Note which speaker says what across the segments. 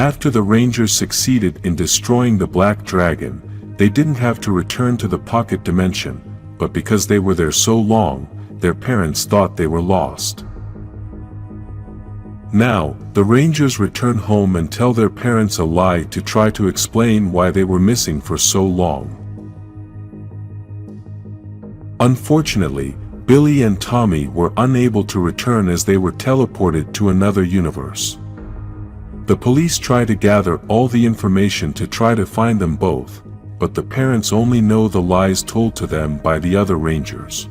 Speaker 1: After the Rangers succeeded in destroying the Black Dragon, they didn't have to return to the pocket dimension, but because they were there so long, their parents thought they were lost. Now, the Rangers return home and tell their parents a lie to try to explain why they were missing for so long. Unfortunately, Billy and Tommy were unable to return as they were teleported to another universe. The police try to gather all the information to try to find them both, but the parents only know the lies told to them by the other Rangers.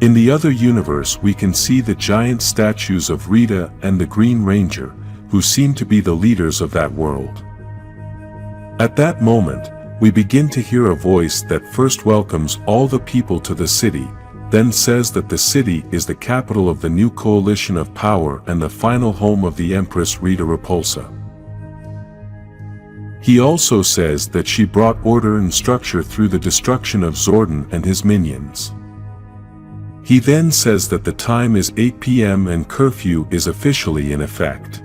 Speaker 1: In the other universe we can see the giant statues of Rita and the Green Ranger, who seem to be the leaders of that world. At that moment, we begin to hear a voice that first welcomes all the people to the city, then says that the city is the capital of the new coalition of power and the final home of the Empress Rita Repulsa. He also says that she brought order and structure through the destruction of Zordon and his minions. He then says that the time is 8 p.m. and curfew is officially in effect.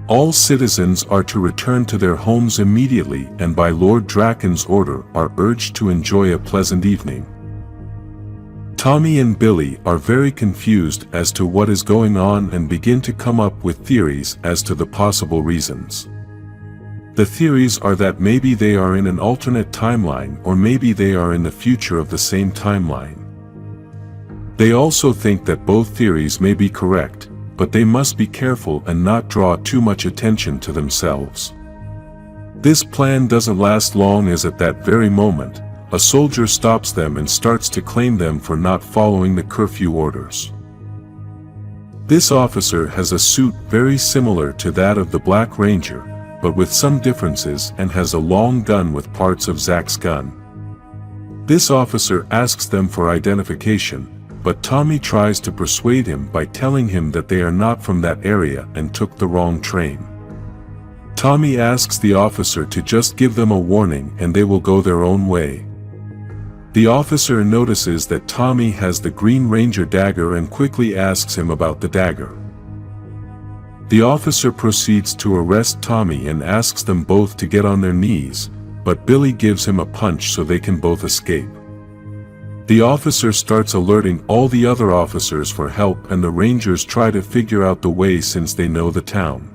Speaker 1: All citizens are to return to their homes immediately and by Lord Drakkon's order are urged to enjoy a pleasant evening. Tommy and Billy are very confused as to what is going on and begin to come up with theories as to the possible reasons. The theories are that maybe they are in an alternate timeline or maybe they are in the future of the same timeline. They also think that both theories may be correct, but they must be careful and not draw too much attention to themselves. This plan doesn't last long as at that very moment, a soldier stops them and starts to claim them for not following the curfew orders. This officer has a suit very similar to that of the Black Ranger, but with some differences and has a long gun with parts of Zack's gun. This officer asks them for identification, but Tommy tries to persuade him by telling him that they are not from that area and took the wrong train. Tommy asks the officer to just give them a warning and they will go their own way. The officer notices that Tommy has the Green Ranger dagger and quickly asks him about the dagger. The officer proceeds to arrest Tommy and asks them both to get on their knees, but Billy gives him a punch so they can both escape. The officer starts alerting all the other officers for help and the Rangers try to figure out the way since they know the town.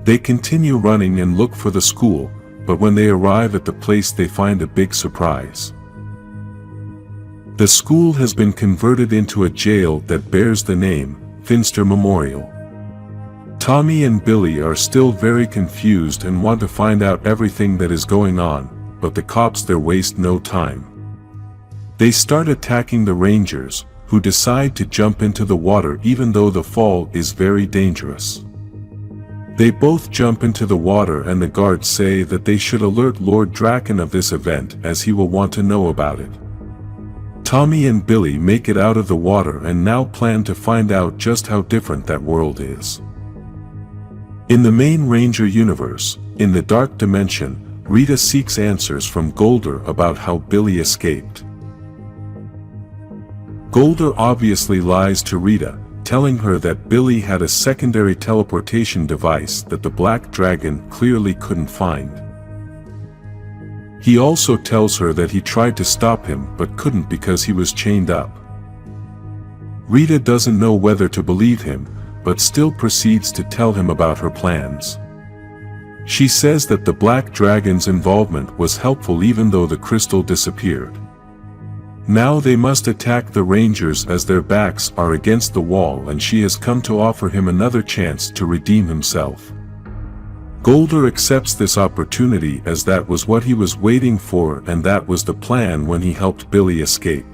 Speaker 1: They continue running and look for the school, but when they arrive at the place they find a big surprise. The school has been converted into a jail that bears the name, Finster Memorial. Tommy and Billy are still very confused and want to find out everything that is going on, but the cops there waste no time. They start attacking the Rangers, who decide to jump into the water even though the fall is very dangerous. They both jump into the water and the guards say that they should alert Lord Drakkon of this event as he will want to know about it. Tommy and Billy make it out of the water and now plan to find out just how different that world is. In the main Ranger universe, in the Dark Dimension, Rita seeks answers from Golder about how Billy escaped. Golder obviously lies to Rita, telling her that Billy had a secondary teleportation device that the Black Dragon clearly couldn't find. He also tells her that he tried to stop him but couldn't because he was chained up. Rita doesn't know whether to believe him, but still proceeds to tell him about her plans. She says that the Black Dragon's involvement was helpful even though the crystal disappeared. Now they must attack the Rangers as their backs are against the wall and she has come to offer him another chance to redeem himself. Golder accepts this opportunity as that was what he was waiting for and that was the plan when he helped Billy escape.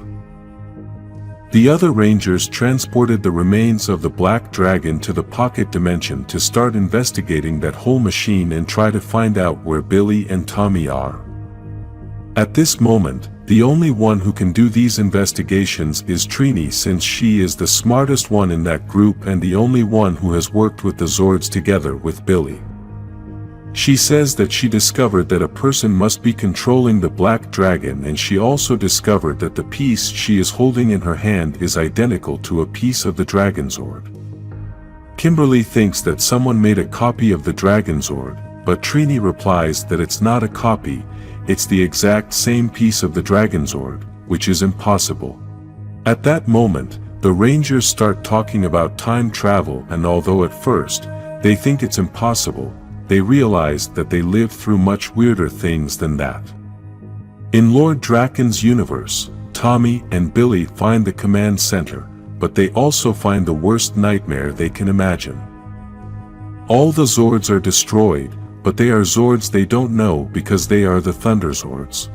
Speaker 1: The other Rangers transported the remains of the Black Dragon to the pocket dimension to start investigating that whole machine and try to find out where Billy and Tommy are. At this moment, the only one who can do these investigations is Trini since she is the smartest one in that group and the only one who has worked with the Zords together with Billy. She says that she discovered that a person must be controlling the Black Dragon and she also discovered that the piece she is holding in her hand is identical to a piece of the Dragon Zord. Kimberly thinks that someone made a copy of the Dragon Zord, but Trini replies that it's not a copy, it's the exact same piece of the Dragon Zord, which is impossible. At that moment, the Rangers start talking about time travel, and although at first, they think it's impossible, they realize that they lived through much weirder things than that. In Lord Drakkon's universe, Tommy and Billy find the command center, but they also find the worst nightmare they can imagine. All the Zords are destroyed, but they are Zords they don't know because they are the Thunder Zords.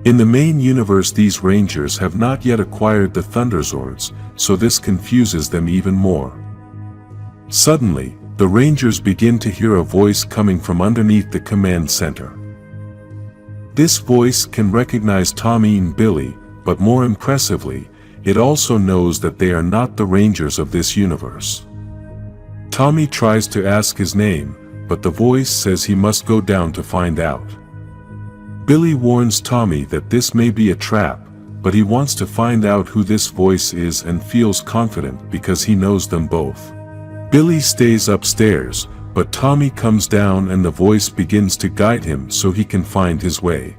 Speaker 1: In the main universe, these Rangers have not yet acquired the Thunder Zords, so this confuses them even more. Suddenly, the Rangers begin to hear a voice coming from underneath the command center. This voice can recognize Tommy and Billy, but more impressively, it also knows that they are not the Rangers of this universe. Tommy tries to ask his name, but the voice says he must go down to find out. Billy warns Tommy that this may be a trap, but he wants to find out who this voice is and feels confident because he knows them both. Billy stays upstairs, but Tommy comes down and the voice begins to guide him so he can find his way.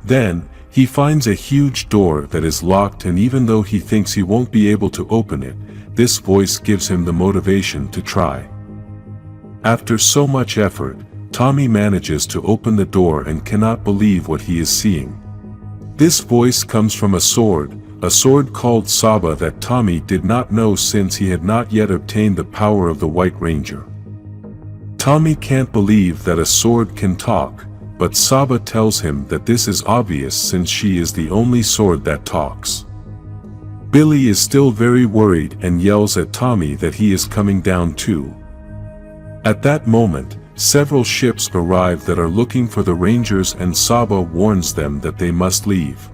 Speaker 1: Then, he finds a huge door that is locked, and even though he thinks he won't be able to open it, this voice gives him the motivation to try. After so much effort, Tommy manages to open the door and cannot believe what he is seeing. This voice comes from a sword called SAGA that Tommy did not know since he had not yet obtained the power of the White Ranger. Tommy can't believe that a sword can talk, but SAGA tells him that this is obvious since she is the only sword that talks. Billy is still very worried and yells at Tommy that he is coming down too. At that moment, several ships arrive that are looking for the Rangers, and SAGA warns them that they must leave.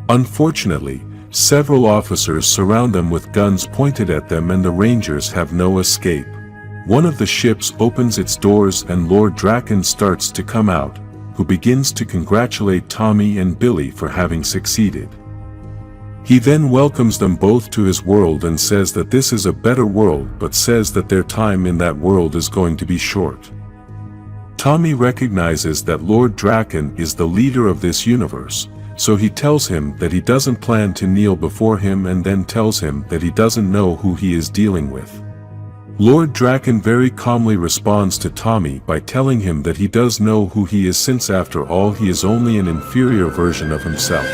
Speaker 1: Unfortunately, several officers surround them with guns pointed at them, and the Rangers have no escape. One of the ships opens its doors and Lord Drakkon starts to come out, who begins to congratulate Tommy and Billy for having succeeded. He then welcomes them both to his world and says that this is a better world, but says that their time in that world is going to be short. Tommy recognizes that Lord Drakkon is the leader of this universe, so he tells him that he doesn't plan to kneel before him, and then tells him that he doesn't know who he is dealing with. Lord Drakkon very calmly responds to Tommy by telling him that he does know who he is, since after all he is only an inferior version of himself.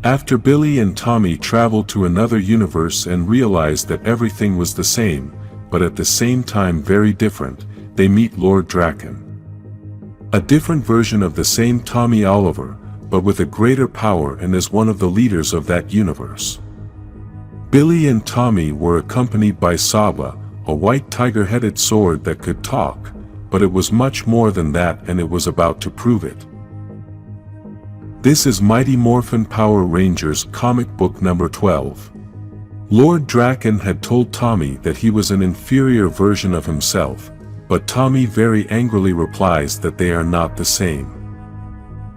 Speaker 1: After Billy and Tommy travel to another universe and realize that everything was the same, but at the same time very different, they meet Lord Drakkon. A different version of the same Tommy Oliver, but with a greater power and as one of the leaders of that universe. Billy and Tommy were accompanied by SAGA, a white tiger-headed sword that could talk, but it was much more than that, and it was about to prove it. This is Mighty Morphin Power Rangers comic book number 12. Lord Drakkon had told Tommy that he was an inferior version of himself, but Tommy very angrily replies that they are not the same.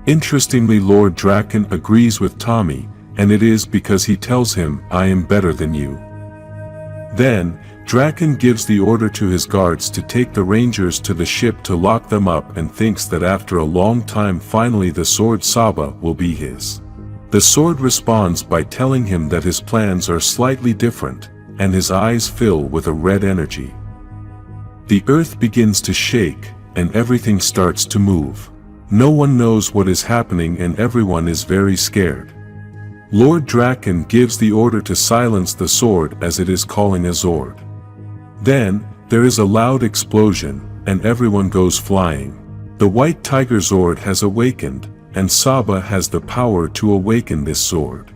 Speaker 1: Interestingly, Lord Drakkon agrees with Tommy, and it is because he tells him, "I am better than you." Then, Drakkon gives the order to his guards to take the Rangers to the ship to lock them up, and thinks that after a long time finally the sword SAGA will be his. The sword responds by telling him that his plans are slightly different, and his eyes fill with a red energy. The earth begins to shake, and everything starts to move. No one knows what is happening and everyone is very scared. Lord Drakkon gives the order to silence the sword as it is calling a Zord. Then, there is a loud explosion, and everyone goes flying. The White Tiger Zord has awakened, and SAGA has the power to awaken this Zord.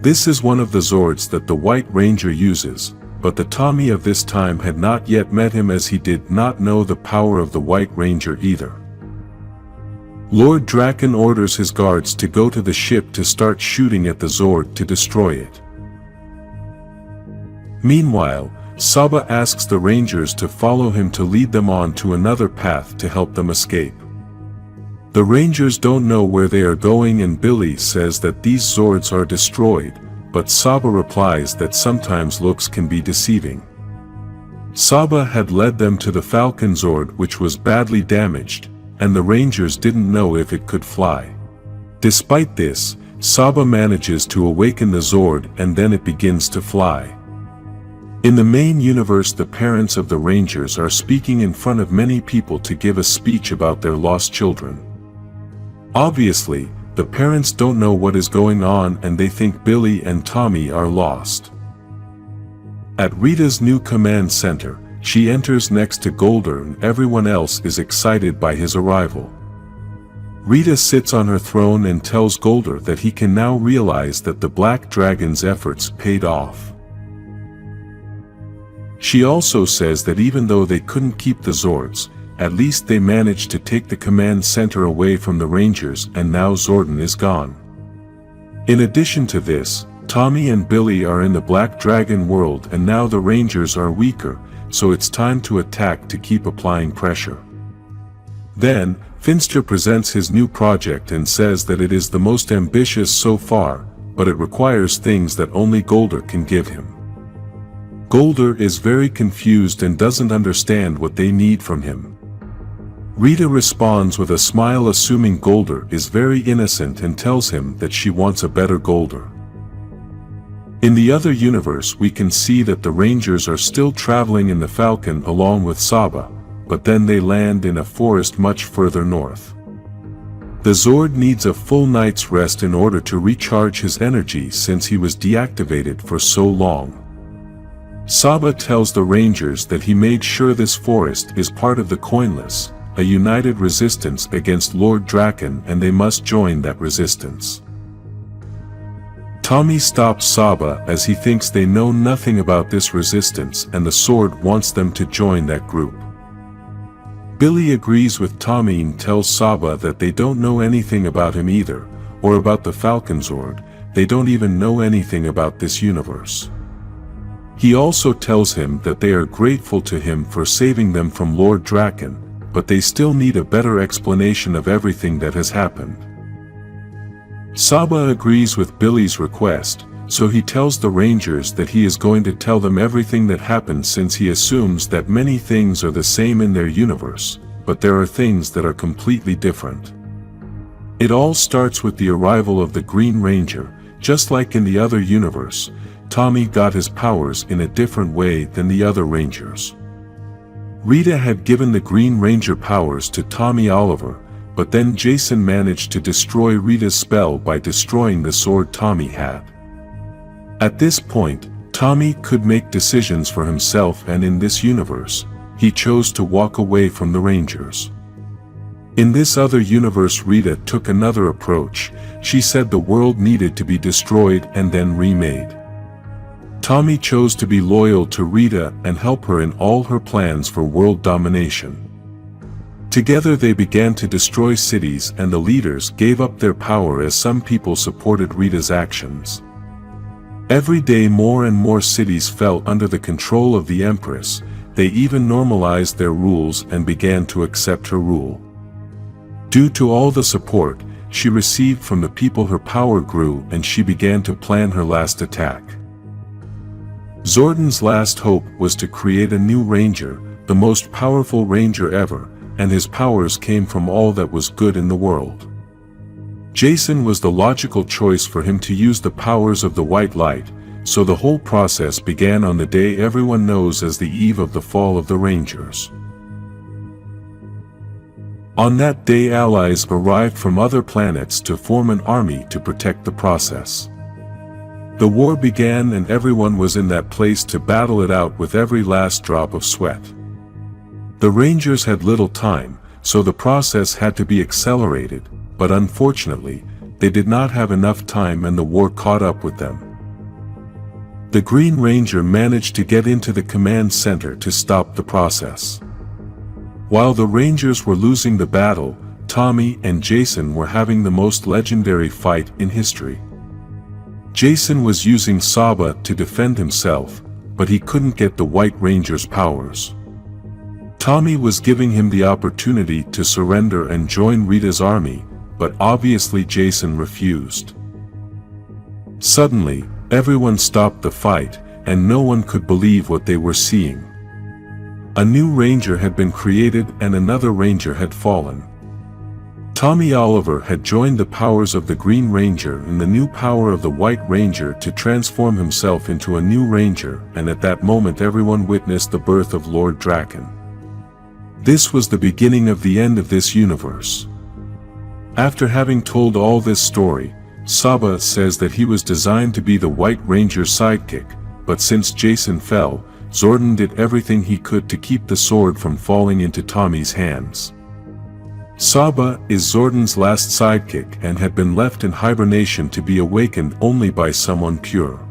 Speaker 1: This is one of the Zords that the White Ranger uses, but the Tommy of this time had not yet met him, as he did not know the power of the White Ranger either. Lord Drakkon orders his guards to go to the ship to start shooting at the Zord to destroy it. Meanwhile, Saba asks the Rangers to follow him to lead them on to another path to help them escape. The Rangers don't know where they are going, and Billy says that these Zords are destroyed, but Saba replies that sometimes looks can be deceiving. Saba had led them to the Falcon Zord, which was badly damaged, and the Rangers didn't know if it could fly. Despite this, Saba manages to awaken the Zord, and then it begins to fly. In the main universe, the parents of the Rangers are speaking in front of many people to give a speech about their lost children. Obviously, the parents don't know what is going on, and they think Billy and Tommy are lost. At Rita's new command center, she enters next to Golder, and everyone else is excited by his arrival. Rita sits on her throne and tells Golder that he can now realize that the Black Dragon's efforts paid off. She also says that even though they couldn't keep the Zords, at least they managed to take the command center away from the Rangers, and now Zordon is gone. In addition to this, Tommy and Billy are in the Black Dragon world, and now the Rangers are weaker, so it's time to attack to keep applying pressure. Then, Finster presents his new project and says that it is the most ambitious so far, but it requires things that only Golder can give him. Golder is very confused and doesn't understand what they need from him. Rita responds with a smile, assuming Golder is very innocent, and tells him that she wants a better Golder. In the other universe, we can see that the Rangers are still traveling in the Falcon along with Saba, but then they land in a forest much further north. The Zord needs a full night's rest in order to recharge his energy since he was deactivated for so long. Saba tells the Rangers that he made sure this forest is part of the Coinless, a united resistance against Lord Drakkon, and they must join that resistance. Tommy stops Saba as he thinks they know nothing about this resistance, and the Sword wants them to join that group. Billy agrees with Tommy and tells Saba that they don't know anything about him either, or about the Falcon Zord. They don't even know anything about this universe. He also tells him that they are grateful to him for saving them from Lord Drakkon, but they still need a better explanation of everything that has happened. Saba agrees with Billy's request, so he tells the Rangers that he is going to tell them everything that happened, since he assumes that many things are the same in their universe, but there are things that are completely different. It all starts with the arrival of the Green Ranger. Just like in the other universe, Tommy got his powers in a different way than the other Rangers. Rita had given the Green Ranger powers to Tommy Oliver, but then Jason managed to destroy Rita's spell by destroying the sword Tommy had. At this point, Tommy could make decisions for himself, and in this universe, he chose to walk away from the Rangers. In this other universe, Rita took another approach. She said the world needed to be destroyed and then remade. Tommy chose to be loyal to Rita and help her in all her plans for world domination. Together they began to destroy cities, and the leaders gave up their power as some people supported Rita's actions. Every day more and more cities fell under the control of the Empress. They even normalized their rules and began to accept her rule. Due to all the support she received from the people, her power grew, and she began to plan her last attack. Zordon's last hope was to create a new ranger, the most powerful ranger ever, and his powers came from all that was good in the world. Jason was the logical choice for him to use the powers of the white light, so the whole process began on the day everyone knows as the eve of the fall of the Rangers. On that day, allies arrived from other planets to form an army to protect the process. The war began, and everyone was in that place to battle it out with every last drop of sweat. The Rangers had little time, so the process had to be accelerated, but unfortunately, they did not have enough time and the war caught up with them. The Green Ranger managed to get into the command center to stop the process. While the Rangers were losing the battle, Tommy and Jason were having the most legendary fight in history. Jason was using Saba to defend himself, but he couldn't get the White Ranger's powers. Tommy was giving him the opportunity to surrender and join Rita's army, but obviously Jason refused. Suddenly, everyone stopped the fight, and no one could believe what they were seeing. A new ranger had been created and another ranger had fallen. Tommy Oliver had joined the powers of the Green Ranger and the new power of the White Ranger to transform himself into a new ranger, and at that moment everyone witnessed the birth of Lord Drakkon. This was the beginning of the end of this universe. After having told all this story, Saba says that he was designed to be the White Ranger's sidekick, but since Jason fell, Zordon did everything he could to keep the sword from falling into Tommy's hands. Saba is Zordon's last sidekick and had been left in hibernation to be awakened only by someone pure.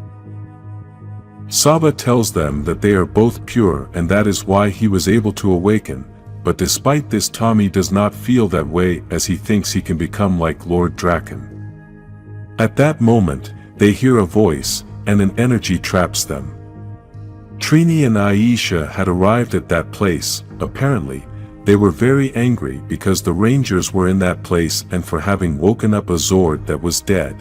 Speaker 1: Saba tells them that they are both pure and that is why he was able to awaken, but despite this Tommy does not feel that way as he thinks he can become like Lord Drakkon. At that moment, they hear a voice, and an energy traps them. Trini and Aisha had arrived at that place. Apparently, they were very angry because the Rangers were in that place and for having woken up a Zord that was dead.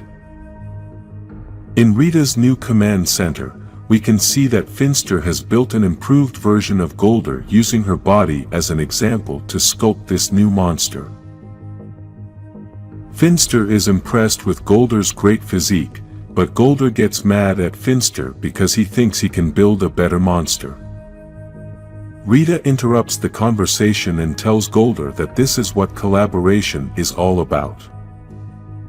Speaker 1: In Rita's new command center, we can see that Finster has built an improved version of Golder using her body as an example to sculpt this new monster. Finster is impressed with Golder's great physique, but Golder gets mad at Finster because he thinks he can build a better monster. Rita interrupts the conversation and tells Golder that this is what collaboration is all about.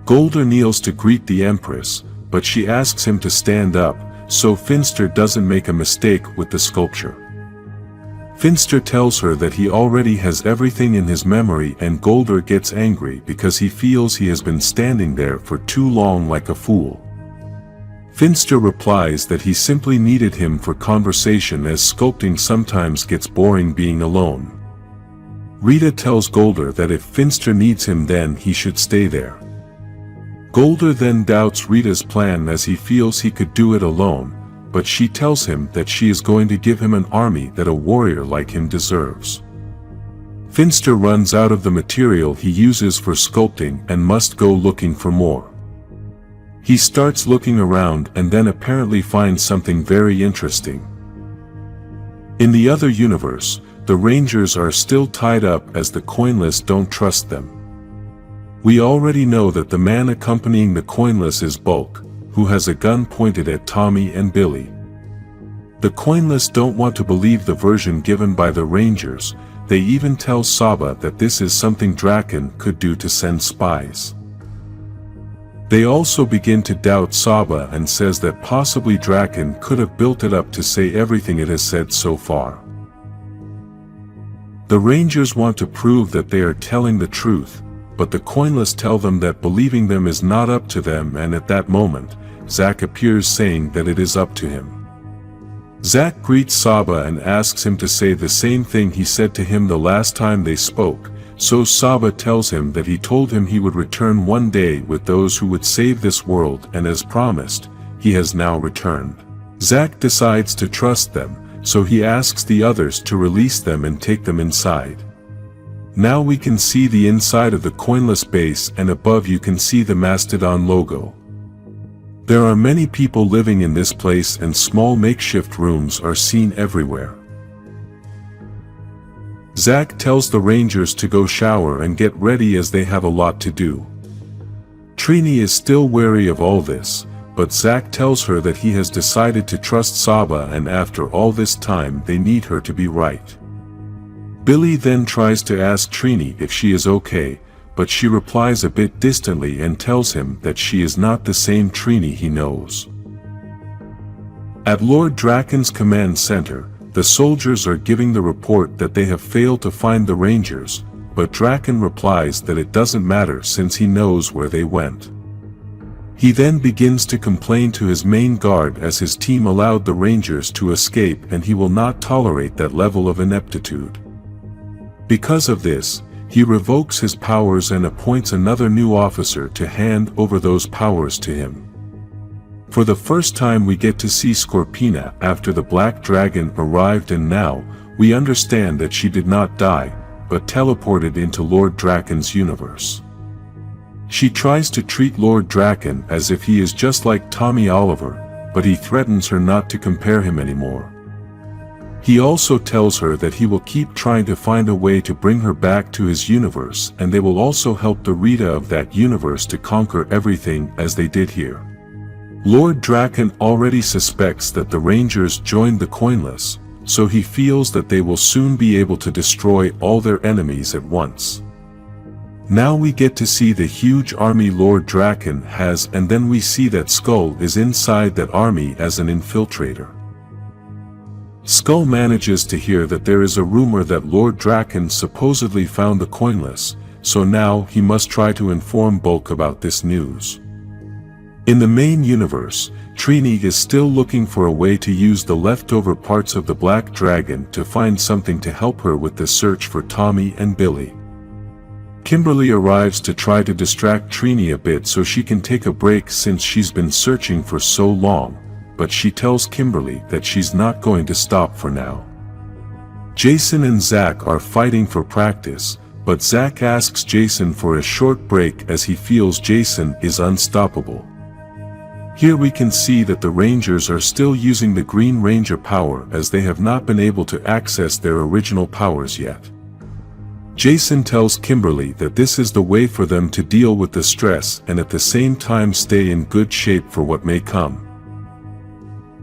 Speaker 1: Golder kneels to greet the Empress, but she asks him to stand up, so Finster doesn't make a mistake with the sculpture. Finster tells her that he already has everything in his memory and Golder gets angry because he feels he has been standing there for too long like a fool. Finster replies that he simply needed him for conversation as sculpting sometimes gets boring being alone. Rita tells Golder that if Finster needs him then he should stay there. Golder then doubts Rita's plan as he feels he could do it alone, but she tells him that she is going to give him an army that a warrior like him deserves. Finster runs out of the material he uses for sculpting and must go looking for more. He starts looking around and then apparently finds something very interesting. In the other universe, the Rangers are still tied up as the Coinless don't trust them. We already know that the man accompanying the Coinless is Bulk, who has a gun pointed at Tommy and Billy. The Coinless don't want to believe the version given by the Rangers. They even tell Saba that this is something Drakkon could do to send spies. They also begin to doubt Saba and says that possibly Drakkon could have built it up to say everything it has said so far. The Rangers want to prove that they are telling the truth, but the Coinless tell them that believing them is not up to them, and at that moment, Zack appears saying that it is up to him. Zack greets Saba and asks him to say the same thing he said to him the last time they spoke, so Saba tells him that he told him he would return one day with those who would save this world, and as promised, he has now returned. Zack decides to trust them, so he asks the others to release them and take them inside. Now we can see the inside of the Coinless base, and above you can see the Mastodon logo. There are many people living in this place and small makeshift rooms are seen everywhere. Zack tells the Rangers to go shower and get ready as they have a lot to do. Trini is still wary of all this, but Zack tells her that he has decided to trust Saba, and after all this time they need her to be right. Billy then tries to ask Trini if she is okay, but she replies a bit distantly and tells him that she is not the same Trini he knows. At Lord Drakkon's command center, the soldiers are giving the report that they have failed to find the Rangers, but Drakkon replies that it doesn't matter since he knows where they went. He then begins to complain to his main guard as his team allowed the Rangers to escape and he will not tolerate that level of ineptitude. Because of this, he revokes his powers and appoints another new officer to hand over those powers to him. For the first time we get to see Scorpina after the Black Dragon arrived, and now, we understand that she did not die, but teleported into Lord Drakkon's universe. She tries to treat Lord Drakkon as if he is just like Tommy Oliver, but he threatens her not to compare him anymore. He also tells her that he will keep trying to find a way to bring her back to his universe, and they will also help the Rita of that universe to conquer everything as they did here. Lord Drakkon already suspects that the Rangers joined the Coinless, so he feels that they will soon be able to destroy all their enemies at once. Now we get to see the huge army Lord Drakkon has, and then we see that Skull is inside that army as an infiltrator. Skull manages to hear that there is a rumor that Lord Drakkon supposedly found the Coinless, so now he must try to inform Bulk about this news. In the main universe, Trini is still looking for a way to use the leftover parts of the Black Dragon to find something to help her with the search for Tommy and Billy. Kimberly arrives to try to distract Trini a bit so she can take a break since she's been searching for so long, but she tells Kimberly that she's not going to stop for now. Jason and Zack are fighting for practice, but Zack asks Jason for a short break as he feels Jason is unstoppable. Here we can see that the Rangers are still using the Green Ranger power as they have not been able to access their original powers yet. Jason tells Kimberly that this is the way for them to deal with the stress and at the same time stay in good shape for what may come.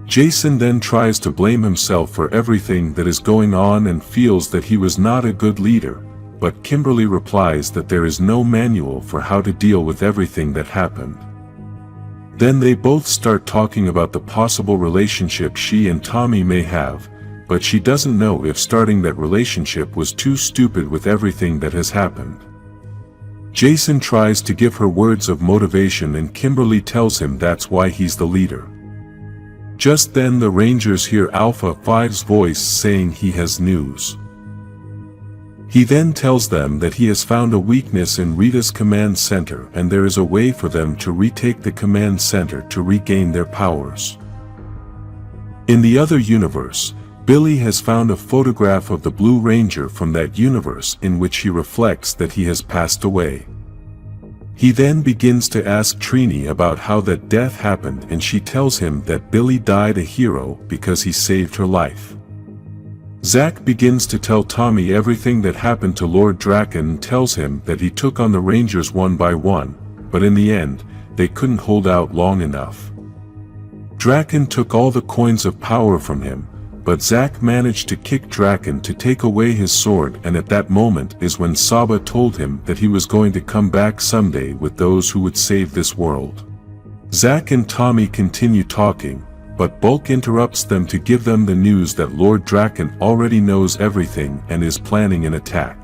Speaker 1: Jason then tries to blame himself for everything that is going on and feels that he was not a good leader, but Kimberly replies that there is no manual for how to deal with everything that happened. Then they both start talking about the possible relationship she and Tommy may have, but she doesn't know if starting that relationship was too stupid with everything that has happened. Jason tries to give her words of motivation and Kimberly tells him that's why he's the leader. Just then the Rangers hear Alpha 5's voice saying he has news. He then tells them that he has found a weakness in Rita's command center and there is a way for them to retake the command center to regain their powers. In the other universe, Billy has found a photograph of the Blue Ranger from that universe in which he reflects that he has passed away. He then begins to ask Trini about how that death happened and she tells him that Billy died a hero because he saved her life. Zack begins to tell Tommy everything that happened to Lord Drakkon and tells him that he took on the Rangers one by one, but in the end, they couldn't hold out long enough. Drakkon took all the coins of power from him, but Zack managed to kick Drakkon to take away his sword, and at that moment is when Saba told him that he was going to come back someday with those who would save this world. Zack and Tommy continue talking, but Bulk interrupts them to give them the news that Lord Drakkon already knows everything and is planning an attack.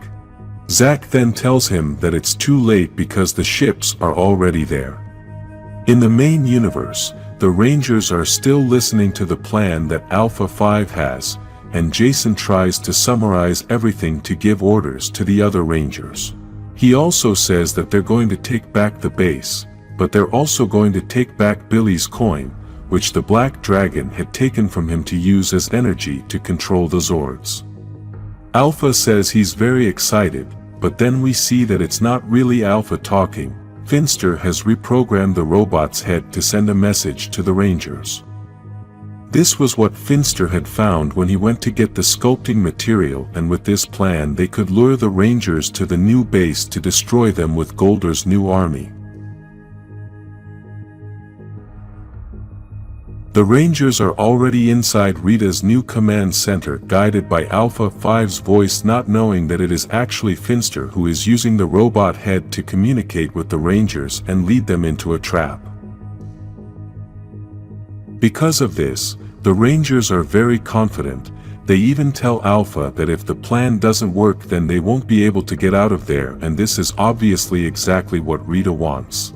Speaker 1: Zack then tells him that it's too late because the ships are already there. In the main universe, the Rangers are still listening to the plan that Alpha 5 has, and Jason tries to summarize everything to give orders to the other Rangers. He also says that they're going to take back the base, but they're also going to take back Billy's coin, which the Black Dragon had taken from him to use as energy to control the Zords. Alpha says he's very excited, but then we see that it's not really Alpha talking. Finster has reprogrammed the robot's head to send a message to the Rangers. This was what Finster had found when he went to get the sculpting material, and with this plan they could lure the Rangers to the new base to destroy them with Golder's new army. The Rangers are already inside Rita's new command center, guided by Alpha 5's voice, not knowing that it is actually Finster who is using the robot head to communicate with the Rangers and lead them into a trap. Because of this, the Rangers are very confident. They even tell Alpha that if the plan doesn't work then they won't be able to get out of there, and this is obviously exactly what Rita wants.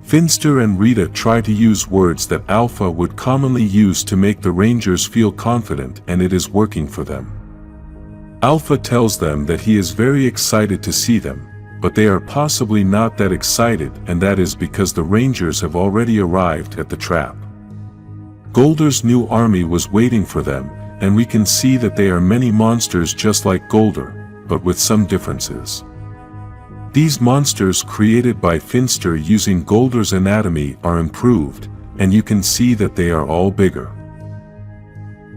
Speaker 1: Finster and Rita try to use words that Alpha would commonly use to make the Rangers feel confident, and it is working for them. Alpha tells them that he is very excited to see them, but they are possibly not that excited, and that is because the Rangers have already arrived at the trap. Golder's new army was waiting for them, and we can see that they are many monsters just like Golder, but with some differences. These monsters created by Finster using Golder's anatomy are improved, and you can see that they are all bigger.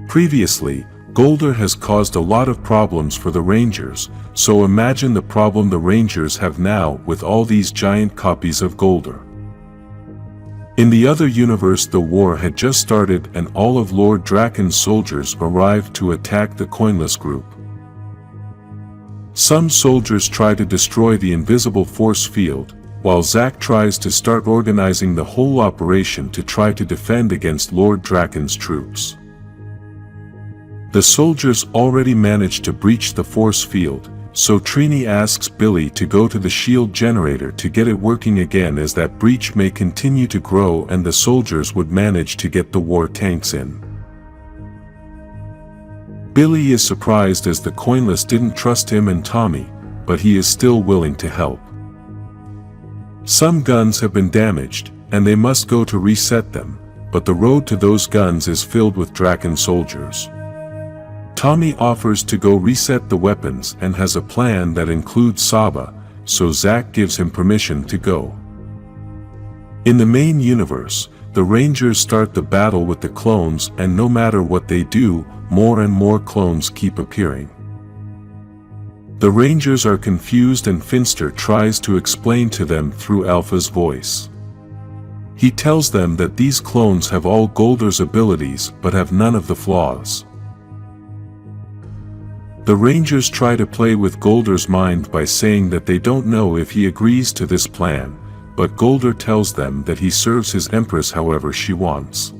Speaker 1: Previously, Golder has caused a lot of problems for the Rangers, so imagine the problem the Rangers have now with all these giant copies of Golder. In the other universe, the war had just started and all of Lord Drakkon's soldiers arrived to attack the Coinless group. Some soldiers try to destroy the invisible force field, while Zack tries to start organizing the whole operation to try to defend against Lord Drakkon's troops. The soldiers already managed to breach the force field, so Trini asks Billy to go to the shield generator to get it working again, as that breach may continue to grow and the soldiers would manage to get the war tanks in. Billy is surprised as the Coinless didn't trust him and Tommy, but he is still willing to help. Some guns have been damaged, and they must go to reset them, but the road to those guns is filled with Drakkon soldiers. Tommy offers to go reset the weapons and has a plan that includes Saba, so Zack gives him permission to go. In the main universe, the Rangers start the battle with the clones, and no matter what they do, more and more clones keep appearing. The Rangers are confused and Finster tries to explain to them through Alpha's voice. He tells them that these clones have all Golder's abilities but have none of the flaws. The Rangers try to play with Golder's mind by saying that they don't know if he agrees to this plan, but Golder tells them that he serves his Empress however she wants.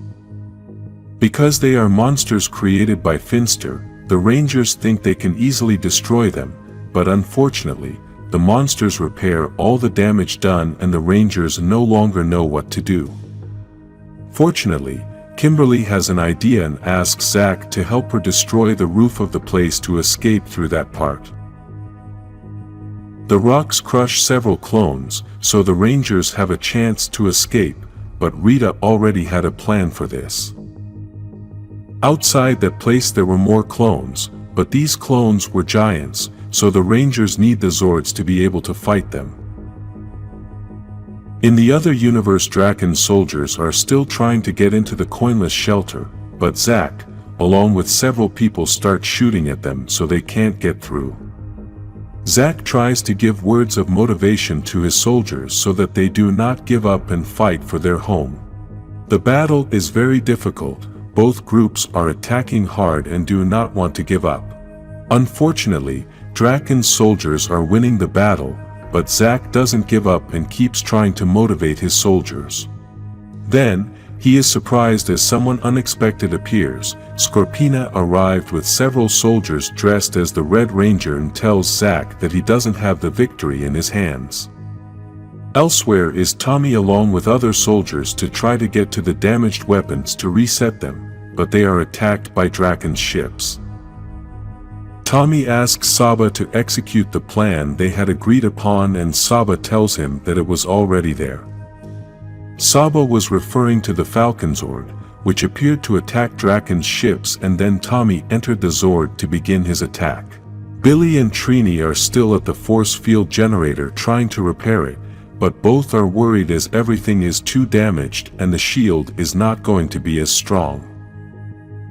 Speaker 1: Because they are monsters created by Finster, the Rangers think they can easily destroy them, but unfortunately, the monsters repair all the damage done and the Rangers no longer know what to do. Fortunately, Kimberly has an idea and asks Zack to help her destroy the roof of the place to escape through that part. The rocks crush several clones, so the Rangers have a chance to escape, but Rita already had a plan for this. Outside that place there were more clones, but these clones were giants, so the Rangers need the Zords to be able to fight them. In the other universe, Drakkon's soldiers are still trying to get into the Coinless shelter, but Zack, along with several people, start shooting at them so they can't get through. Zack tries to give words of motivation to his soldiers so that they do not give up and fight for their home. The battle is very difficult, both groups are attacking hard and do not want to give up. Unfortunately, Drakkon's soldiers are winning the battle, but Zack doesn't give up and keeps trying to motivate his soldiers. Then, he is surprised as someone unexpected appears. Scorpina arrived with several soldiers dressed as the Red Ranger and tells Zack that he doesn't have the victory in his hands. Elsewhere is Tommy along with other soldiers to try to get to the damaged weapons to reset them, but they are attacked by Drakkon's ships. Tommy asks Saba to execute the plan they had agreed upon, and Saba tells him that it was already there. Saba was referring to the Falcon Zord, which appeared to attack Drakkon's ships, and then Tommy entered the Zord to begin his attack. Billy and Trini are still at the force field generator trying to repair it, but both are worried as everything is too damaged and the shield is not going to be as strong.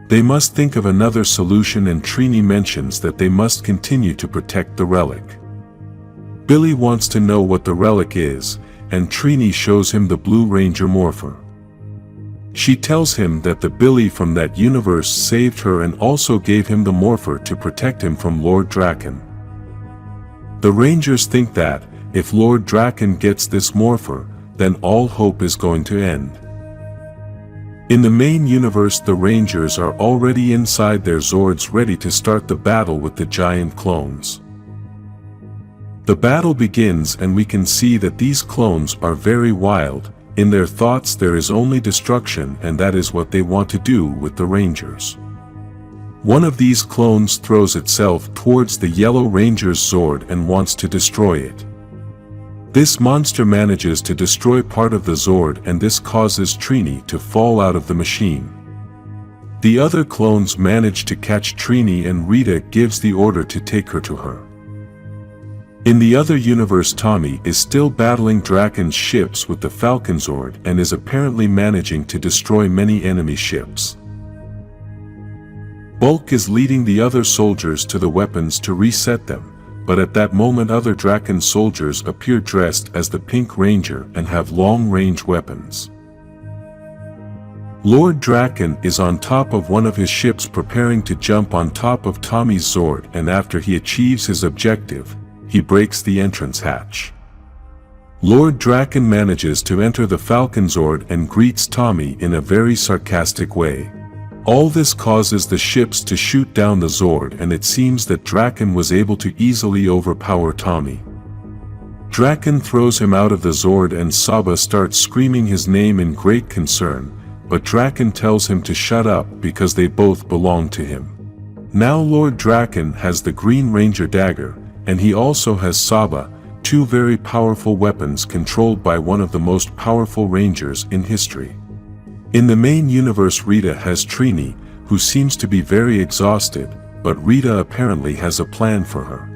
Speaker 1: They must think of another solution, and Trini mentions that they must continue to protect the relic. Billy wants to know what the relic is, and Trini shows him the Blue Ranger Morpher. She tells him that the Billy from that universe saved her and also gave him the Morpher to protect him from Lord Drakkon. The Rangers think that, if Lord Drakkon gets this Morpher, then all hope is going to end. In the main universe, the Rangers are already inside their Zords ready to start the battle with the giant clones. The battle begins and we can see that these clones are very wild. In their thoughts there is only destruction, and that is what they want to do with the Rangers. One of these clones throws itself towards the Yellow Ranger's Zord and wants to destroy it. This monster manages to destroy part of the Zord, and this causes Trini to fall out of the machine. The other clones manage to catch Trini, and Rita gives the order to take her to her. In the other universe, Tommy is still battling Drakkon's ships with the Falcon Zord and is apparently managing to destroy many enemy ships. Bulk is leading the other soldiers to the weapons to reset them, but at that moment other Drakkon soldiers appear dressed as the Pink Ranger and have long-range weapons. Lord Drakkon is on top of one of his ships preparing to jump on top of Tommy's Zord, and after he achieves his objective, he breaks the entrance hatch. Lord Drakkon manages to enter the Falcon Zord and greets Tommy in a very sarcastic way. All this causes the ships to shoot down the Zord, and it seems that Drakkon was able to easily overpower Tommy. Drakkon throws him out of the Zord, and Saba starts screaming his name in great concern, but Drakkon tells him to shut up because they both belong to him. Now Lord Drakkon has the Green Ranger dagger, and he also has Saba, two very powerful weapons controlled by one of the most powerful Rangers in history. In the main universe, Rita has Trini, who seems to be very exhausted, but Rita apparently has a plan for her.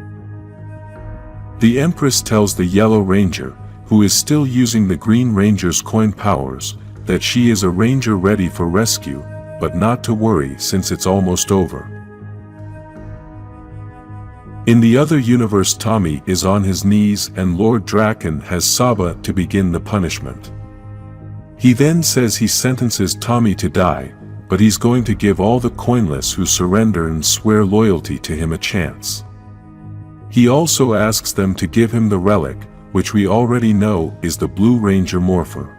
Speaker 1: The Empress tells the Yellow Ranger, who is still using the Green Ranger's coin powers, that she is a ranger ready for rescue, but not to worry since it's almost over. In the other universe, Tommy is on his knees and Lord Drakkon has Saba to begin the punishment. He then says he sentences Tommy to die, but he's going to give all the Coinless who surrender and swear loyalty to him a chance. He also asks them to give him the relic, which we already know is the Blue Ranger Morpher.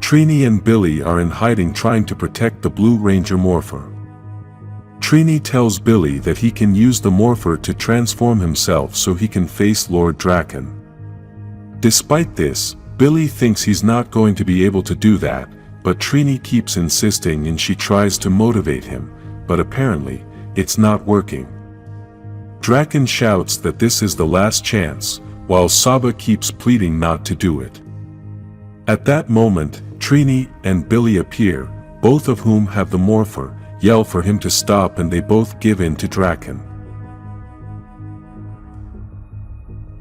Speaker 1: Trini and Billy are in hiding trying to protect the Blue Ranger Morpher. Trini tells Billy that he can use the Morpher to transform himself so he can face Lord Drakkon. Despite this, Billy thinks he's not going to be able to do that, but Trini keeps insisting and she tries to motivate him, but apparently, it's not working. Drakkon shouts that this is the last chance, while Saba keeps pleading not to do it. At that moment, Trini and Billy appear, both of whom have the Morpher, yell for him to stop, and they both give in to Drakkon.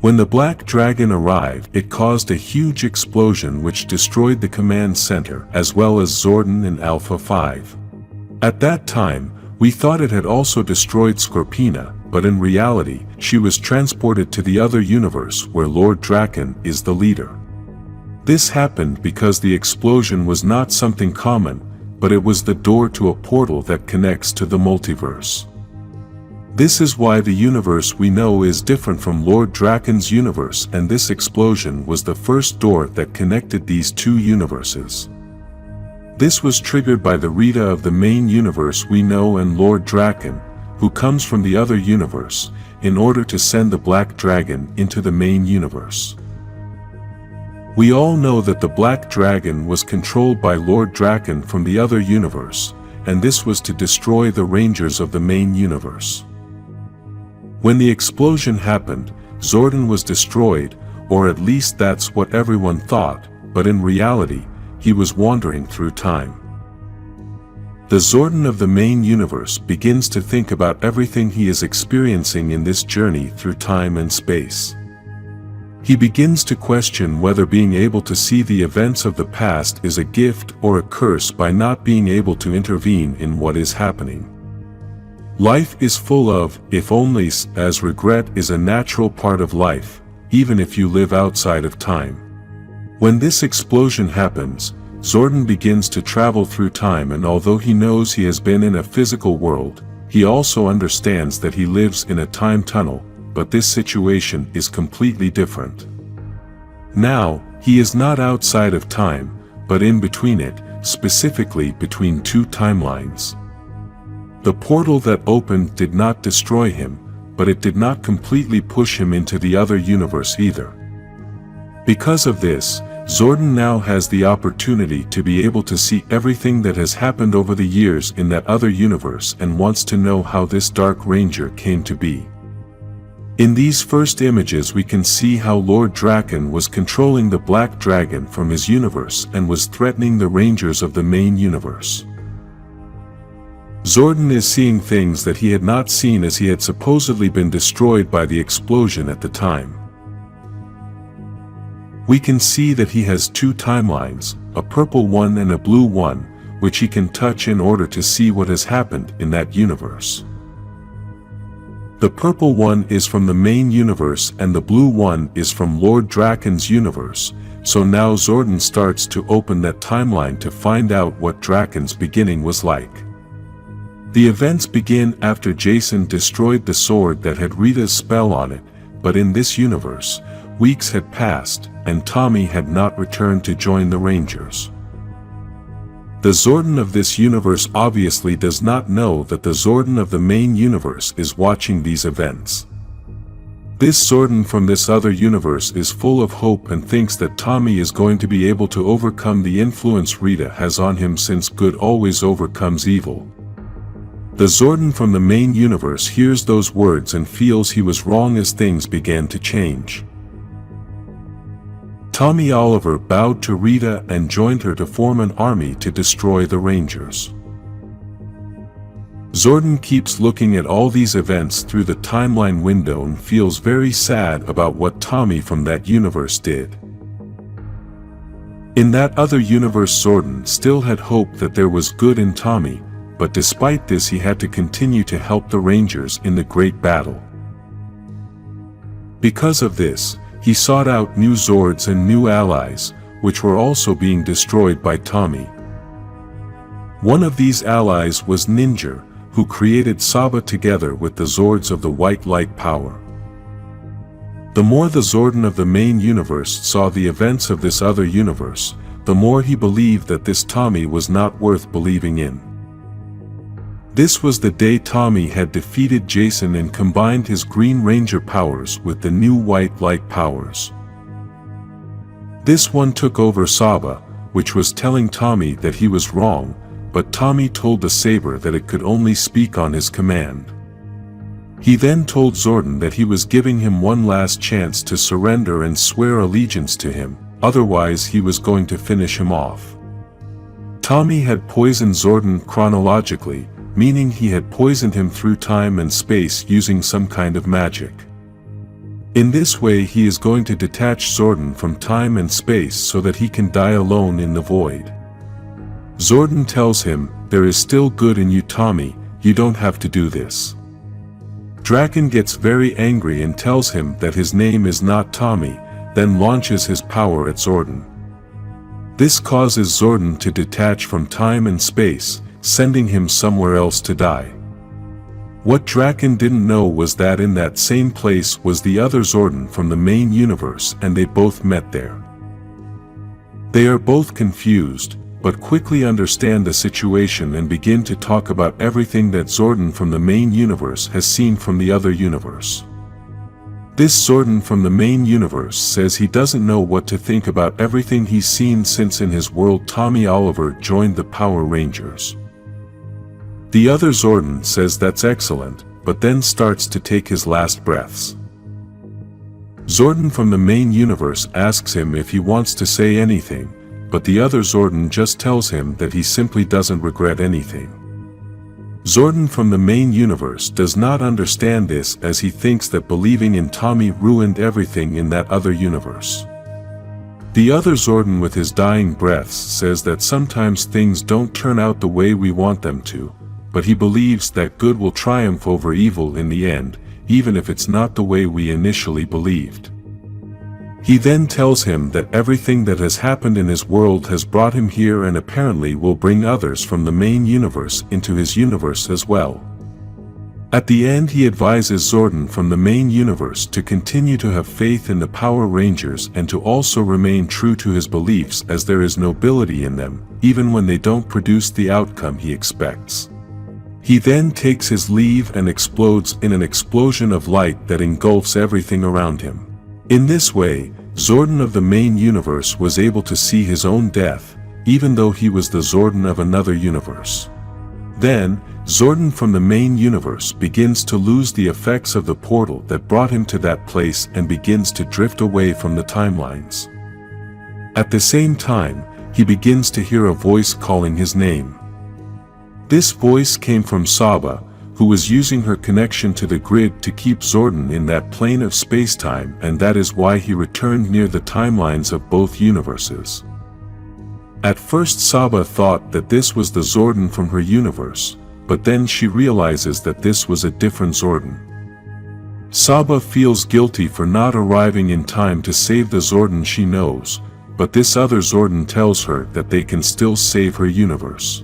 Speaker 1: When the Black Dragon arrived, it caused a huge explosion which destroyed the command center as well as Zordon and Alpha 5. At that time, we thought it had also destroyed Scorpina, but in reality, she was transported to the other universe where Lord Drakkon is the leader. This happened because the explosion was not something common, but it was the door to a portal that connects to the multiverse. This is why the universe we know is different from Lord Drakkon's universe, and this explosion was the first door that connected these two universes. This was triggered by the Rita of the main universe we know and Lord Drakkon, who comes from the other universe, in order to send the Black Dragon into the main universe. We all know that the Black Dragon was controlled by Lord Drakkon from the other universe, and this was to destroy the Rangers of the main universe. When the explosion happened, Zordon was destroyed, or at least that's what everyone thought, but in reality, he was wandering through time. The Zordon of the main universe begins to think about everything he is experiencing in this journey through time and space. He begins to question whether being able to see the events of the past is a gift or a curse by not being able to intervene in what is happening. Life is full of if-onlys, as regret is a natural part of life, even if you live outside of time. When this explosion happens, Zordon begins to travel through time, and although he knows he has been in a physical world, he also understands that he lives in a time tunnel, but this situation is completely different. Now, he is not outside of time, but in between it, specifically between two timelines. The portal that opened did not destroy him, but it did not completely push him into the other universe either. Because of this, Zordon now has the opportunity to be able to see everything that has happened over the years in that other universe and wants to know how this Dark Ranger came to be. In these first images we can see how Lord Drakkon was controlling the Black Dragon from his universe and was threatening the Rangers of the main universe. Zordon is seeing things that he had not seen as he had supposedly been destroyed by the explosion at the time. We can see that he has two timelines, a purple one and a blue one, which he can touch in order to see what has happened in that universe. The purple one is from the main universe and the blue one is from Lord Drakkon's universe, so now Zordon starts to open that timeline to find out what Drakkon's beginning was like. The events begin after Jason destroyed the sword that had Rita's spell on it, but in this universe, weeks had passed, and Tommy had not returned to join the Rangers. The Zordon of this universe obviously does not know that the Zordon of the main universe is watching these events. This Zordon from this other universe is full of hope and thinks that Tommy is going to be able to overcome the influence Rita has on him, since good always overcomes evil. The Zordon from the main universe hears those words and feels he was wrong as things began to change. Tommy Oliver bowed to Rita and joined her to form an army to destroy the Rangers. Zordon keeps looking at all these events through the timeline window and feels very sad about what Tommy from that universe did. In that other universe, Zordon still had hope that there was good in Tommy, but despite this he had to continue to help the Rangers in the great battle. Because of this, he sought out new Zords and new allies, which were also being destroyed by Tommy. One of these allies was Ninja, who created Saba together with the Zords of the White Light Power. The more the Zordon of the main universe saw the events of this other universe, the more he believed that this Tommy was not worth believing in. This was the day Tommy had defeated Jason and combined his Green Ranger powers with the new White Light powers. This one took over Saba, which was telling Tommy that he was wrong, but Tommy told the saber that it could only speak on his command. He then told Zordon that he was giving him one last chance to surrender and swear allegiance to him, otherwise he was going to finish him off. Tommy had poisoned Zordon chronologically, meaning he had poisoned him through time and space using some kind of magic. In this way he is going to detach Zordon from time and space so that he can die alone in the void. Zordon tells him, "There is still good in you, Tommy, you don't have to do this." Drakkon gets very angry and tells him that his name is not Tommy, then launches his power at Zordon. This causes Zordon to detach from time and space, sending him somewhere else to die. What Drakkon didn't know was that in that same place was the other Zordon from the main universe, and they both met there. They are both confused, but quickly understand the situation and begin to talk about everything that Zordon from the main universe has seen from the other universe. This Zordon from the main universe says he doesn't know what to think about everything he's seen since in his world Tommy Oliver joined the Power Rangers. The other Zordon says that's excellent, but then starts to take his last breaths. Zordon from the main universe asks him if he wants to say anything, but the other Zordon just tells him that he simply doesn't regret anything. Zordon from the main universe does not understand this, as he thinks that believing in Tommy ruined everything in that other universe. The other Zordon with his dying breaths says that sometimes things don't turn out the way we want them to, but he believes that good will triumph over evil in the end, even if it's not the way we initially believed. He then tells him that everything that has happened in his world has brought him here and apparently will bring others from the main universe into his universe as well. At the end he advises Zordon from the main universe to continue to have faith in the Power Rangers and to also remain true to his beliefs, as there is nobility in them, even when they don't produce the outcome he expects. He then takes his leave and explodes in an explosion of light that engulfs everything around him. In this way, Zordon of the main universe was able to see his own death, even though he was the Zordon of another universe. Then, Zordon from the main universe begins to lose the effects of the portal that brought him to that place and begins to drift away from the timelines. At the same time, he begins to hear a voice calling his name. This voice came from Saga, who was using her connection to the grid to keep Zordon in that plane of space-time, and that is why he returned near the timelines of both universes. At first Saga thought that this was the Zordon from her universe, but then she realizes that this was a different Zordon. Saga feels guilty for not arriving in time to save the Zordon she knows, but this other Zordon tells her that they can still save her universe.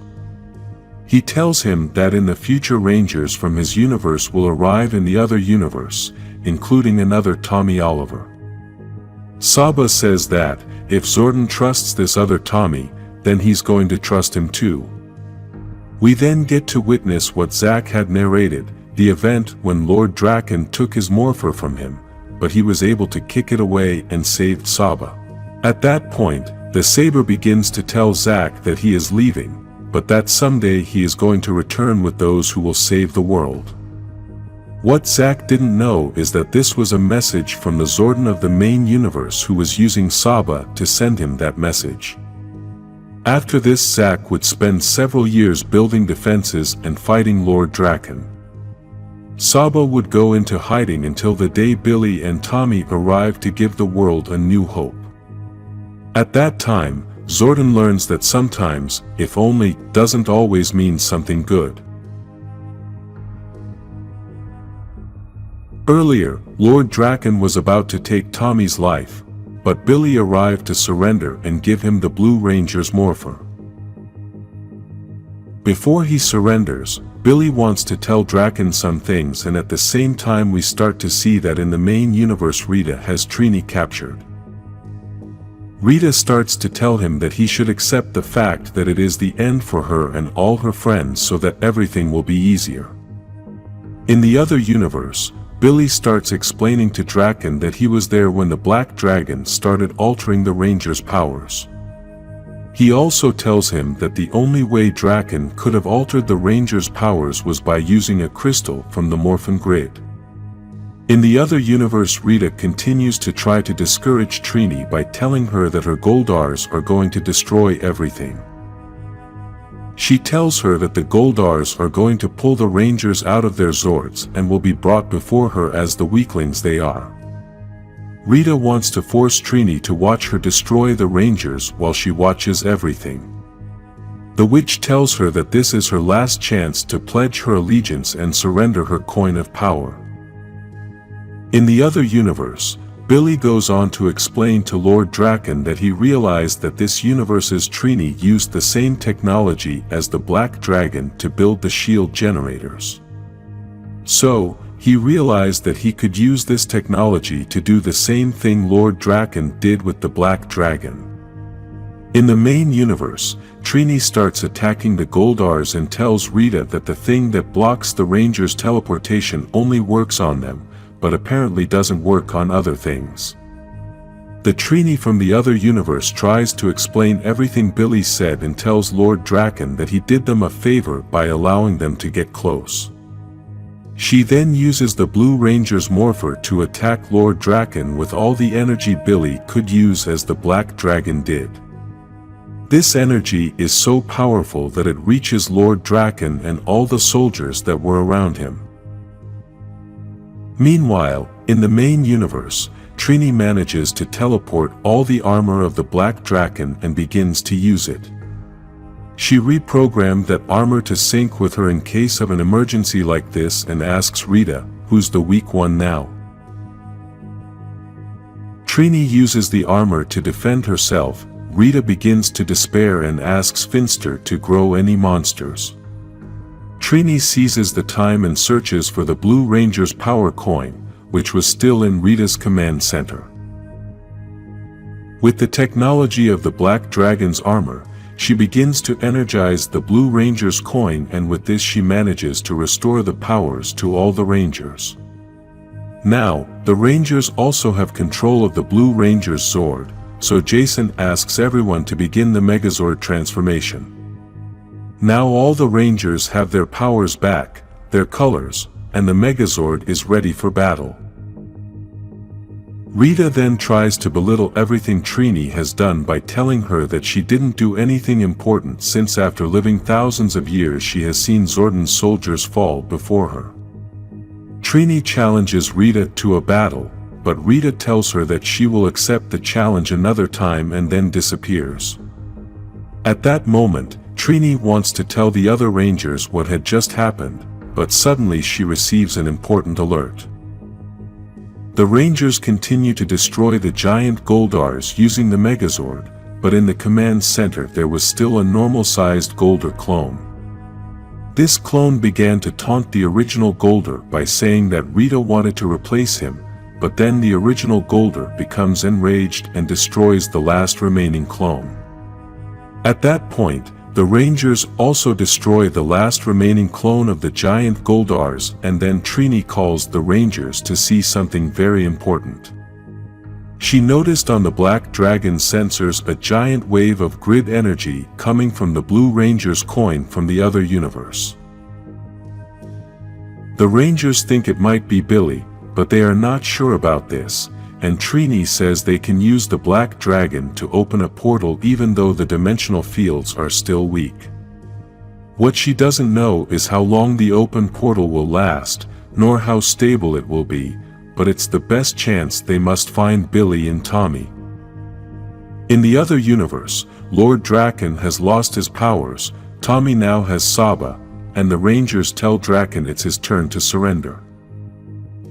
Speaker 1: He tells him that in the future Rangers from his universe will arrive in the other universe, including another Tommy Oliver. Saga says that, if Zordon trusts this other Tommy, then he's going to trust him too. We then get to witness what Zack had narrated, the event when Lord Drakkon took his morpher from him, but he was able to kick it away and saved Saga. At that point, the Saber begins to tell Zack that he is leaving, but that someday he is going to return with those who will save the world. What Zack didn't know is that this was a message from the Zordon of the main universe who was using Saga to send him that message. After this, Zack would spend several years building defenses and fighting Lord Drakkon. Saga would go into hiding until the day Billy and Tommy arrived to give the world a new hope. At that time, Zordon learns that sometimes, if only, doesn't always mean something good. Earlier, Lord Drakkon was about to take Tommy's life, but Billy arrived to surrender and give him the Blue Ranger's morpher. Before he surrenders, Billy wants to tell Drakkon some things, and at the same time we start to see that in the main universe Rita has Trini captured. Rita starts to tell him that he should accept the fact that it is the end for her and all her friends so that everything will be easier. In the other universe, Billy starts explaining to Drakkon that he was there when the Black Dragon started altering the Ranger's powers. He also tells him that the only way Drakkon could have altered the Ranger's powers was by using a crystal from the Morphin grid. In the other universe, Rita continues to try to discourage Trini by telling her that her Goldars are going to destroy everything. She tells her that the Goldars are going to pull the Rangers out of their Zords and will be brought before her as the weaklings they are. Rita wants to force Trini to watch her destroy the Rangers while she watches everything. The witch tells her that this is her last chance to pledge her allegiance and surrender her coin of power. In the other universe, Billy goes on to explain to Lord Drakkon that he realized that this universe's Trini used the same technology as the Black Dragon to build the shield generators. So, he realized that he could use this technology to do the same thing Lord Drakkon did with the Black Dragon. In the main universe, Trini starts attacking the Goldars and tells Rita that the thing that blocks the Rangers' teleportation only works on them, but apparently doesn't work on other things. The Trini from the other universe tries to explain everything Billy said and tells Lord Drakkon that he did them a favor by allowing them to get close. She then uses the Blue Ranger's morpher to attack Lord Drakkon with all the energy Billy could use as the Black Dragon did. This energy is so powerful that it reaches Lord Drakkon and all the soldiers that were around him. Meanwhile, in the main universe, Trini manages to teleport all the armor of the Black Dragon and begins to use it. She reprogrammed that armor to sync with her in case of an emergency like this and asks Rita, who's the weak one now. Trini uses the armor to defend herself. Rita begins to despair and asks Finster to grow any monsters. Trini seizes the time and searches for the Blue Ranger's power coin, which was still in Rita's command center. With the technology of the Black Dragon's armor, she begins to energize the Blue Ranger's coin, and with this she manages to restore the powers to all the Rangers. Now, the Rangers also have control of the Blue Ranger's Zord, so Jason asks everyone to begin the Megazord transformation. Now all the Rangers have their powers back, their colors, and the Megazord is ready for battle. Rita then tries to belittle everything Trini has done by telling her that she didn't do anything important since after living thousands of years she has seen Zordon's soldiers fall before her. Trini challenges Rita to a battle, but Rita tells her that she will accept the challenge another time and then disappears. At that moment, Trini wants to tell the other Rangers what had just happened, but suddenly she receives an important alert. The Rangers continue to destroy the giant Goldars using the Megazord, but in the command center there was still a normal-sized Golder clone. This clone began to taunt the original Golder by saying that Rita wanted to replace him, but then the original Golder becomes enraged and destroys the last remaining clone. At that point, the Rangers also destroy the last remaining clone of the giant Goldars, and then Trini calls the Rangers to see something very important. She noticed on the Black Dragon sensors a giant wave of grid energy coming from the Blue Ranger's coin from the other universe. The Rangers think it might be Billy, but they are not sure about this, and Trini says they can use the Black Dragon to open a portal even though the dimensional fields are still weak. What she doesn't know is how long the open portal will last, nor how stable it will be, but it's the best chance they must find Billy and Tommy. In the other universe, Lord Drakkon has lost his powers, Tommy now has Saba, and the Rangers tell Drakkon it's his turn to surrender.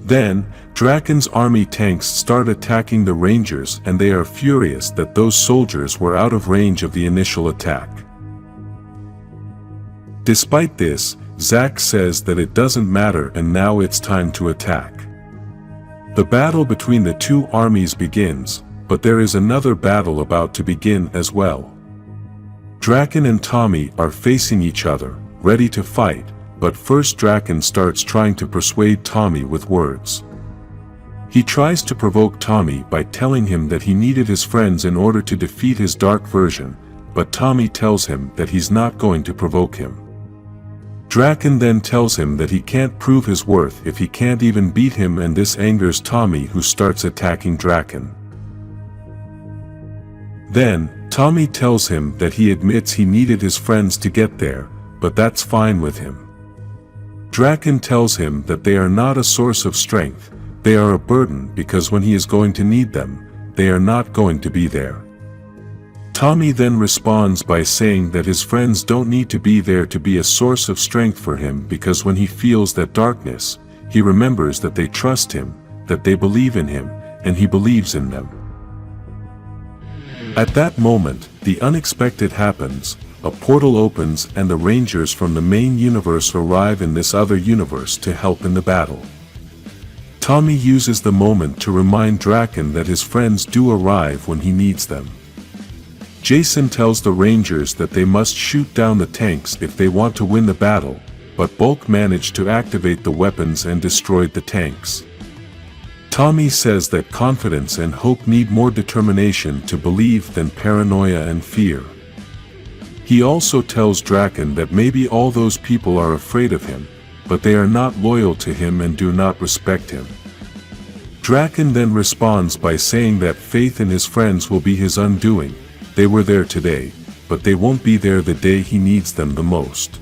Speaker 1: Then, Drakkon's army tanks start attacking the Rangers and they are furious that those soldiers were out of range of the initial attack. Despite this, Zack says that it doesn't matter and now it's time to attack. The battle between the two armies begins, but there is another battle about to begin as well. Drakkon and Tommy are facing each other, ready to fight, but first Drakkon starts trying to persuade Tommy with words. He tries to provoke Tommy by telling him that he needed his friends in order to defeat his dark version, but Tommy tells him that he's not going to provoke him. Drakkon then tells him that he can't prove his worth if he can't even beat him, and this angers Tommy, who starts attacking Drakkon. Then, Tommy tells him that he admits he needed his friends to get there, but that's fine with him. Drakkon tells him that they are not a source of strength, they are a burden because when he is going to need them, they are not going to be there. Tommy then responds by saying that his friends don't need to be there to be a source of strength for him, because when he feels that darkness, he remembers that they trust him, that they believe in him, and he believes in them. At that moment, the unexpected happens. A portal opens and the Rangers from the main universe arrive in this other universe to help in the battle. Tommy uses the moment to remind Drakkon that his friends do arrive when he needs them. Jason tells the Rangers that they must shoot down the tanks if they want to win the battle, but Bulk managed to activate the weapons and destroyed the tanks. Tommy says that confidence and hope need more determination to believe than paranoia and fear. He also tells Drakkon that maybe all those people are afraid of him, but they are not loyal to him and do not respect him. Drakkon then responds by saying that faith in his friends will be his undoing. They were there today, but they won't be there the day he needs them the most.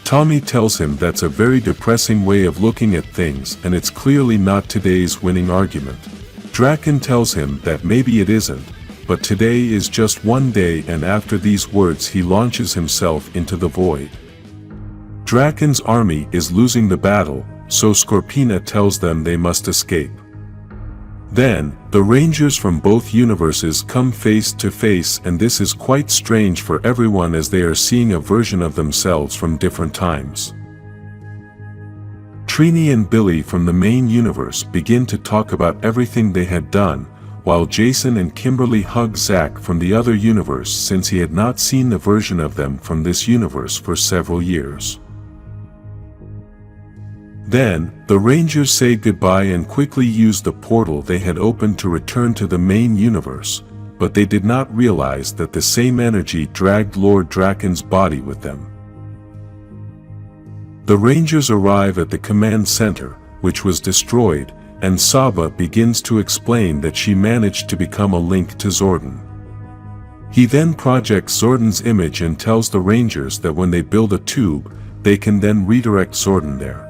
Speaker 1: Tommy tells him that's a very depressing way of looking at things, and it's clearly not today's winning argument. Drakkon tells him that maybe it isn't, but today is just one day, and after these words he launches himself into the void. Drakkon's army is losing the battle, so Scorpina tells them they must escape. Then, the Rangers from both universes come face to face, and this is quite strange for everyone as they are seeing a version of themselves from different times. Trini and Billy from the main universe begin to talk about everything they had done, while Jason and Kimberly hug Zack from the other universe since he had not seen the version of them from this universe for several years. Then, the Rangers say goodbye and quickly use the portal they had opened to return to the main universe, but they did not realize that the same energy dragged Lord Drakkon's body with them. The Rangers arrive at the command center, which was destroyed, and Saba begins to explain that she managed to become a link to Zordon. He then projects Zordon's image and tells the Rangers that when they build a tube, they can then redirect Zordon there.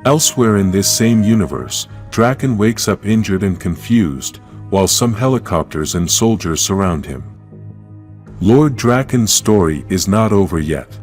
Speaker 1: Elsewhere in this same universe, Drakkon wakes up injured and confused, while some helicopters and soldiers surround him. Lord Drakkon's story is not over yet.